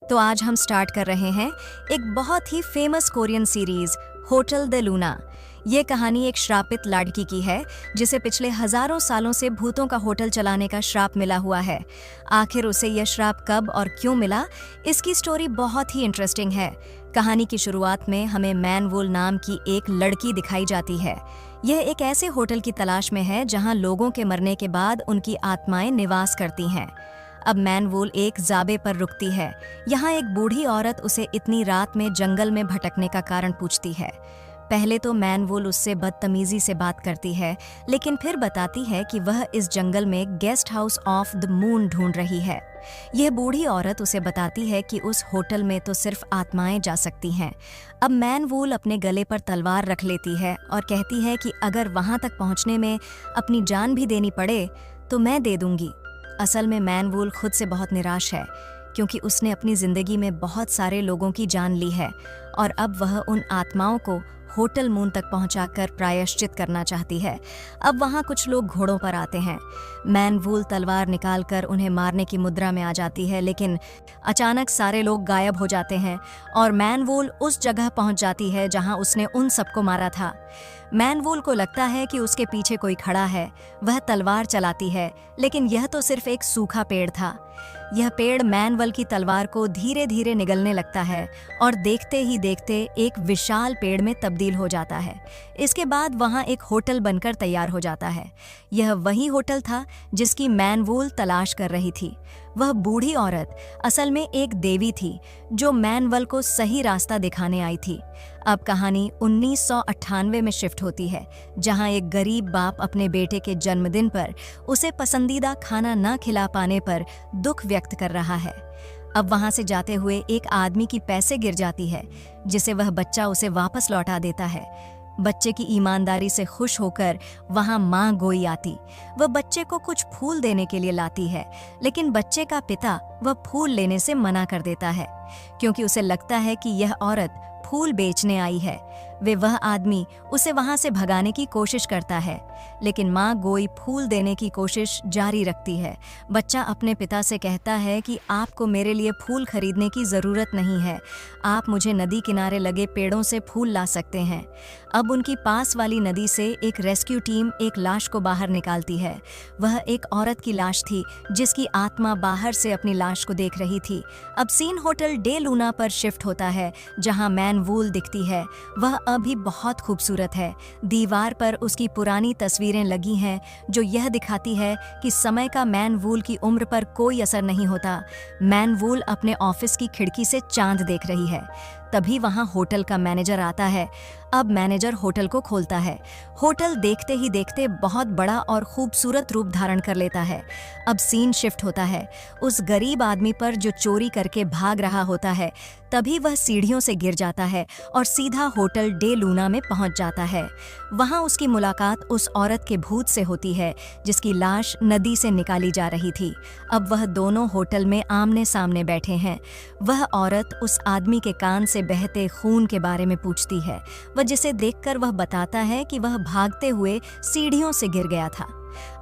तो आज हम स्टार्ट कर रहे हैं एक बहुत ही फेमस कोरियन सीरीज होटल दे लूना। ये कहानी एक श्रापित लड़की की है जिसे पिछले हजारों सालों से भूतों का होटल चलाने का श्राप मिला हुआ है। आखिर उसे यह श्राप कब और क्यों मिला, इसकी स्टोरी बहुत ही इंटरेस्टिंग है। कहानी की शुरुआत में हमें मैन वूल नाम की एक लड़की दिखाई जाती है। यह एक ऐसे होटल की तलाश में है जहां लोगों के मरने के बाद उनकी आत्माएं निवास करती हैं। अब मैन वूल एक जाबे पर रुकती है। यहाँ एक बूढ़ी औरत उसे इतनी रात में जंगल में भटकने का कारण पूछती है। पहले तो मैन वूल उससे बदतमीजी से बात करती है, लेकिन फिर बताती है कि वह इस जंगल में guest house of the moon ढूंढ रही है। यह बूढ़ी औरत उसे बताती है कि उस होटल में तो सिर्फ आत्माएं जा सकती हैं। अब मैन वूल अपने गले पर तलवार रख लेती है और कहती है कि अगर वहां तक पहुंचने में अपनी जान भी देनी पड़े तो मैं दे दूंगी। असल में मैन वूल खुद से बहुत निराश है, क्योंकि उसने अपनी जिंदगी में बहुत सारे लोगों की जान ली है और अब वह उन आत्माओं को होटल मून तक पहुंचाकर प्रायश्चित करना चाहती है। अब वहां कुछ लोग घोड़ों पर आते हैं। मैन वूल तलवार निकालकर उन्हें मारने की मुद्रा में आ जाती है, लेकिन अचानक सारे लोग गायब हो जाते हैं और मैन वूल उस जगह पहुंच जाती है जहां उसने उन सबको मारा था। मैन वूल को लगता है कि उसके पीछे कोई खड़ा है। वह तलवार चलाती है, लेकिन यह तो सिर्फ एक सूखा पेड़ था। यह पेड़ मैन वूल की तलवार को धीरे धीरे निगलने लगता है और देखते ही देखते एक विशाल पेड़ में तब्दील हो जाता है। इसके बाद वहां एक होटल बनकर तैयार हो जाता है। यह वही होटल था जिसकी मैन वूल तलाश कर रही थी। वह बूढ़ी औरत असल में एक देवी थी जो मैन वूल को सही रास्ता दिखाने आई थी। अब कहानी 1998 में शिफ्ट होती है, जहां एक गरीब बाप अपने बेटे के जन्मदिन पर उसे पसंदीदा खाना न खिला पाने पर दुख व्यक्त कर रहा है। अब वहां से जाते हुए एक आदमी की पैसे गिर जाती है, जिसे वह बच्चा उसे वापस लौटा देता है। बच्चे की ईमानदारी से खुश होकर वहां मां गोई आती। वह बच्चे को कुछ फूल देने के लिए लाती है, लेकिन बच्चे का पिता वह फूल लेने से मना कर देता है, क्योंकि उसे लगता है कि यह औरत फूल बेचने आई है। वह आदमी उसे वहां से भगाने की कोशिश करता है, लेकिन मां गोई फूल देने की कोशिश जारी रखती है। बच्चा अपने पिता से कहता है कि आपको मेरे लिए फूल खरीदने की ज़रूरत नहीं है, आप मुझे नदी किनारे लगे पेड़ों से फूल ला सकते हैं। अब उनकी पास वाली नदी से एक रेस्क्यू टीम एक लाश को बाहर निकालती है। वह एक औरत की लाश थी जिसकी आत्मा बाहर से अपनी लाश को देख रही थी। अब सीन होटल डे लूना पर शिफ्ट होता है, जहां मैन वूल दिखती है। वह अभी बहुत खूबसूरत है। दीवार पर उसकी पुरानी तस्वीरें लगी हैं जो यह दिखाती है कि समय का मैन वूल की उम्र पर कोई असर नहीं होता। मैन वूल अपने ऑफिस की खिड़की से चांद देख रही है। तभी वहां होटल का मैनेजर आता है। अब मैनेजर होटल को खोलता है। होटल देखते ही देखते बहुत बड़ा और खूबसूरत रूप धारण कर लेता है। अब सीन शिफ्ट होता है उस गरीब आदमी पर जो चोरी करके भाग रहा होता है। तभी वह सीढ़ियों से गिर जाता है और सीधा होटल डे लूना में पहुंच जाता है। वहां उसकी मुलाकात उस औरत के भूत से होती है जिसकी लाश नदी से निकाली जा रही थी। अब वह दोनों होटल में आमने सामने बैठे हैं। वह औरत उस आदमी के कान से बहते खून के बारे में पूछती है, जिसे देखकर वह बताता है कि वह भागते हुए सीढ़ियों से गिर गया था।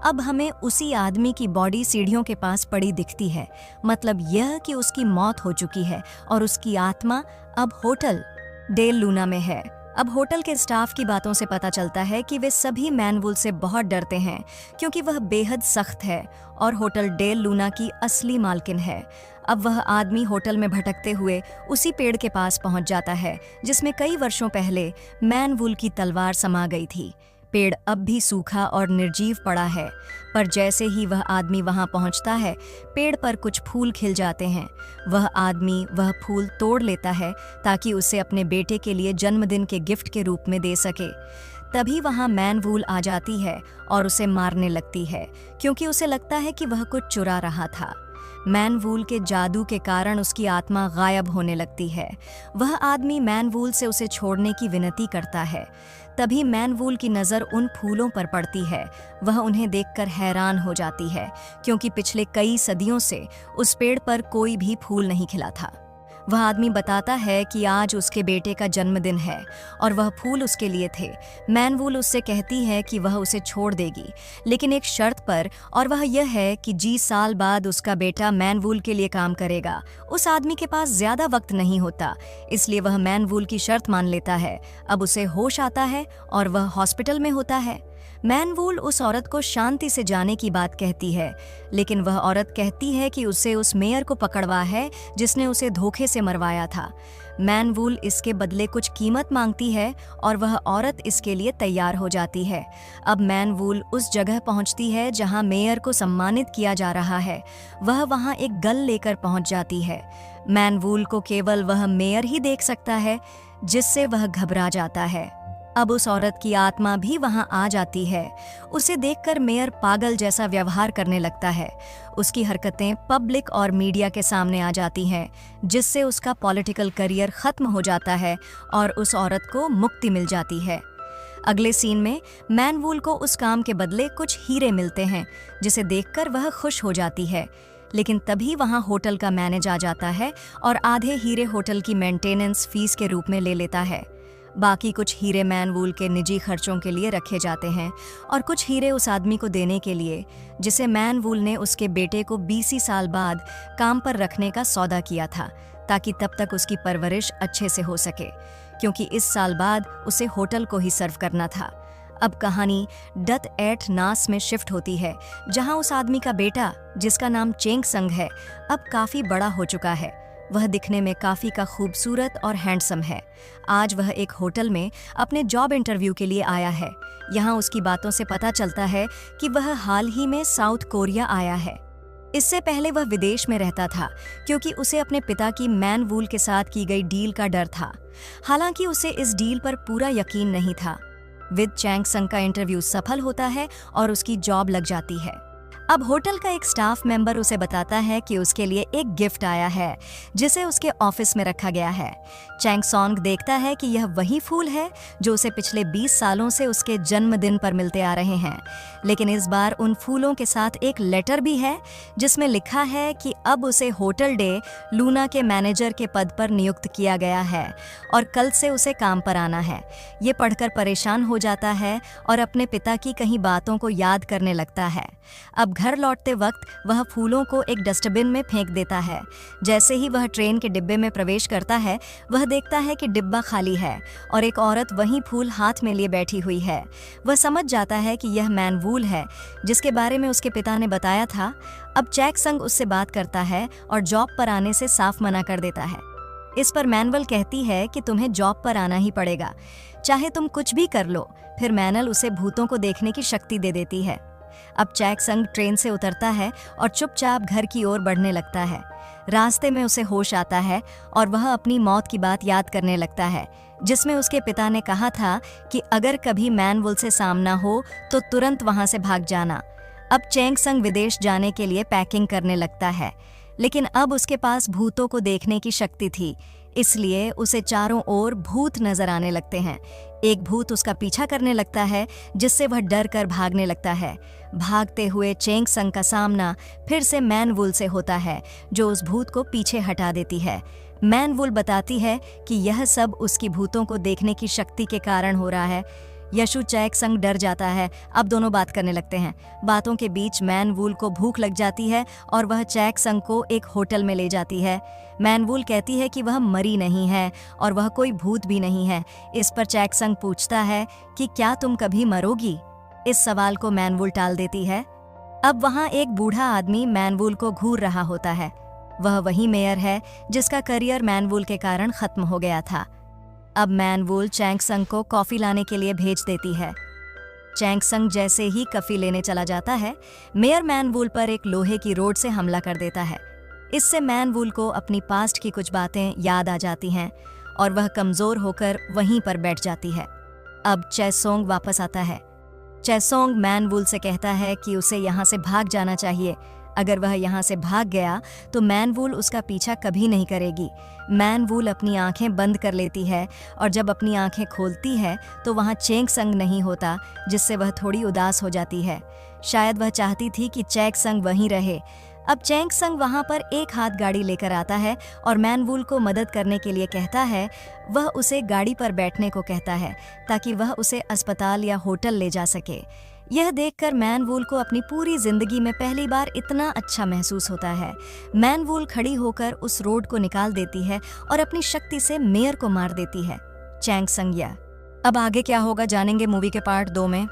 अब हमें उसी आदमी की बॉडी सीढ़ियों के पास पड़ी दिखती है। मतलब यह कि उसकी मौत हो चुकी है और उसकी आत्मा अब होटल डे लूना में है। अब होटल के स्टाफ की बातों से पता चलता है कि वे सभी मैन वूल से बहुत डरते हैं, क्योंकि वह बेहद सख्त है और होटल डे लूना की असली मालकिन है। अब वह आदमी होटल में भटकते हुए उसी पेड़ के पास पहुंच जाता है जिसमें कई वर्षों पहले मैन वूल की तलवार समा गई थी। पेड़ अब भी सूखा और निर्जीव पड़ा है, पर जैसे ही वह आदमी वहां पहुंचता है, पेड़ पर कुछ फूल खिल जाते हैं। वह आदमी वह फूल तोड़ लेता है ताकि उसे अपने बेटे के लिए जन्मदिन के गिफ्ट के रूप में दे सके। तभी वहां मैन वूल आ जाती है और उसे मारने लगती है, क्योंकि उसे लगता है कि वह कुछ चुरा रहा था। मैन वूल के जादू के कारण उसकी आत्मा गायब होने लगती है। वह आदमी मैन वूल से उसे छोड़ने की विनती करता है। तभी मैन वूल की नज़र उन फूलों पर पड़ती है। वह उन्हें देखकर हैरान हो जाती है, क्योंकि पिछले कई सदियों से उस पेड़ पर कोई भी फूल नहीं खिला था। वह आदमी बताता है कि आज उसके बेटे का जन्मदिन है और वह फूल उसके लिए थे। मैनवुल उससे कहती है कि वह उसे छोड़ देगी, लेकिन एक शर्त पर, और वह यह है कि 20 साल बाद उसका बेटा मैनवुल के लिए काम करेगा। उस आदमी के पास ज्यादा वक्त नहीं होता, इसलिए वह मैनवुल की शर्त मान लेता है। अब उसे होश आता है और वह हॉस्पिटल में होता है। मैनवुल उस औरत को शांति से जाने की बात कहती है, लेकिन वह औरत कहती है कि उसे उस मेयर को पकड़वा है जिसने उसे धोखे से मरवाया था। मैनवुल इसके बदले कुछ कीमत मांगती है और वह औरत इसके लिए तैयार हो जाती है। अब मैनवुल उस जगह पहुंचती है जहां मेयर को सम्मानित किया जा रहा है। वह वहां एक गन लेकर पहुंच जाती है। मैनवुल को केवल वह मेयर ही देख सकता है, जिससे वह घबरा जाता है। अब उस औरत की आत्मा भी वहां आ जाती है। उसे देखकर मेयर पागल जैसा व्यवहार करने लगता है। उसकी हरकतें पब्लिक और मीडिया के सामने आ जाती हैं, जिससे उसका पॉलिटिकल करियर खत्म हो जाता है और उस औरत को मुक्ति मिल जाती है। अगले सीन में मैनवुल को उस काम के बदले कुछ हीरे मिलते हैं, जिसे देखकर वह खुश हो जाती है। लेकिन तभी वहां होटल का मैनेजर आ जाता है और आधे हीरे होटल की मेंटेनेंस फीस के रूप में ले लेता है। बाकी कुछ हीरे मैनवुल के निजी खर्चों के लिए रखे जाते हैं और कुछ हीरे उस आदमी को देने के लिए जिसे मैनवुल ने उसके बेटे को 20 साल बाद काम पर रखने का सौदा किया था, ताकि तब तक उसकी परवरिश अच्छे से हो सके, क्योंकि इस साल बाद उसे होटल को ही सर्व करना था। अब कहानी डट एट नास में शिफ्ट होती है, जहां उस आदमी का बेटा, जिसका नाम चेंग संग है, अब काफी बड़ा हो चुका है। वह दिखने में काफी का खूबसूरत और हैंडसम है। आज वह एक होटल में अपने जॉब इंटरव्यू के लिए आया है। यहाँ उसकी बातों से पता चलता है कि वह हाल ही में साउथ कोरिया आया है। इससे पहले वह विदेश में रहता था, क्योंकि उसे अपने पिता की मैनवुल के साथ की गई डील का डर था। हालांकि उसे इस डील पर पूरा यकीन नहीं था। विद चैंग संग का इंटरव्यू सफल होता है और उसकी जॉब लग जाती है। अब होटल का एक स्टाफ मेंबर उसे बताता है कि उसके लिए एक गिफ्ट आया है, जिसे उसके ऑफिस में रखा गया है। चैंग सॉन्ग देखता है कि यह वही फूल है जो उसे पिछले 20 सालों से उसके जन्मदिन पर मिलते आ रहे हैं, लेकिन इस बार उन फूलों के साथ एक लेटर भी है, जिसमें लिखा है कि अब उसे होटल डे लूना के मैनेजर के पद पर नियुक्त किया गया है और कल से उसे काम पर आना है। ये पढ़कर परेशान हो जाता है और अपने पिता की कहीं बातों को याद करने लगता है। अब घर लौटते वक्त वह फूलों को एक डस्टबिन में फेंक देता है। जैसे ही वह ट्रेन के डिब्बे में प्रवेश करता है, वह देखता है कि डिब्बा खाली है और एक औरत वही फूल हाथ में लिए बैठी हुई है। वह समझ जाता है कि यह मैनवुल है, जिसके बारे में उसके पिता ने बताया था। अब चैंग संग उससे बात करता है और जॉब पर आने से साफ मना कर देता है। इस पर मैनवुल कहती है कि तुम्हें जॉब पर आना ही पड़ेगा, चाहे तुम कुछ भी कर लो। फिर मैनल उसे भूतों को देखने की शक्ति दे देती है। अब चैंग संग ट्रेन से उतरता है और चुपचाप घर की ओर बढ़ने लगता है। रास्ते में उसे होश आता है और वह अपनी मौत की बात याद करने लगता है, जिसमें उसके पिता ने कहा था कि अगर कभी मैनवुल से सामना हो तो तुरंत वहां से भाग जाना। अब चैंग संग विदेश जाने के लिए पैकिंग करने लगता है, लेकिन अब उसके पास भूतों को देखने की शक्ति थी, इसलिए उसे चारों ओर भूत नजर आने लगते हैं। एक भूत उसका पीछा करने लगता है, जिससे वह डर कर भागने लगता है। भागते हुए चैंग संग का सामना फिर से मैनवुल से होता है, जो उस भूत को पीछे हटा देती है। मैनवुल बताती है कि यह सब उसकी भूतों को देखने की शक्ति के कारण हो रहा है। यशु चैंग संग डर जाता है। अब दोनों बात करने लगते हैं। बातों के बीच मैनवुल को भूख लग जाती है और वह चैंग संग को एक होटल में ले जाती है। मैनवुल कहती है कि वह मरी नहीं है और वह कोई भूत भी नहीं है। इस पर चैंग संग पूछता है कि क्या तुम कभी मरोगी? इस सवाल को मैनवुल टाल देती है। अब वहाँ एक बूढ़ा आदमी मैनवुल को घूर रहा होता है। वह वही मेयर है जिसका करियर मैनवुल के कारण खत्म हो गया था। अब मैनवुल चैंग संग को कॉफी लाने के लिए भेज देती है। चैंग संग जैसे ही कॉफी लेने चला जाता है, मेयर मैनवुल पर एक लोहे की रॉड से हमला कर देता है। इससे मैनवुल को अपनी पास्ट की कुछ बातें याद आ जाती हैं और वह कमजोर होकर वहीं पर बैठ जाती है। अब चैसोंग वापस आता है। चैसोंग मैनवुल से कहता है कि उसे यहाँ से भाग जाना चाहिए। अगर वह यहाँ से भाग गया तो मैनवुल उसका पीछा कभी नहीं करेगी। मैनवुल अपनी आंखें बंद कर लेती है और जब अपनी आंखें खोलती है तो वहाँ चैंग संग नहीं होता, जिससे वह थोड़ी उदास हो जाती है। शायद वह चाहती थी कि चैंग संग वहीं रहे। अब चैंग संग वहां पर एक हाथ गाड़ी लेकर आता है और मैन वूल को मदद करने के लिए कहता है। वह उसे गाड़ी पर बैठने को कहता है ताकि वह उसे अस्पताल या होटल ले जा सके। यह देखकर मैन वूल को अपनी पूरी जिंदगी में पहली बार इतना अच्छा महसूस होता है। मैन वूल खड़ी होकर उस रोड को निकाल देती है और अपनी शक्ति से मेयर को मार देती है, चैंग संग या। अब आगे क्या होगा जानेंगे मूवी के पार्ट 2 में।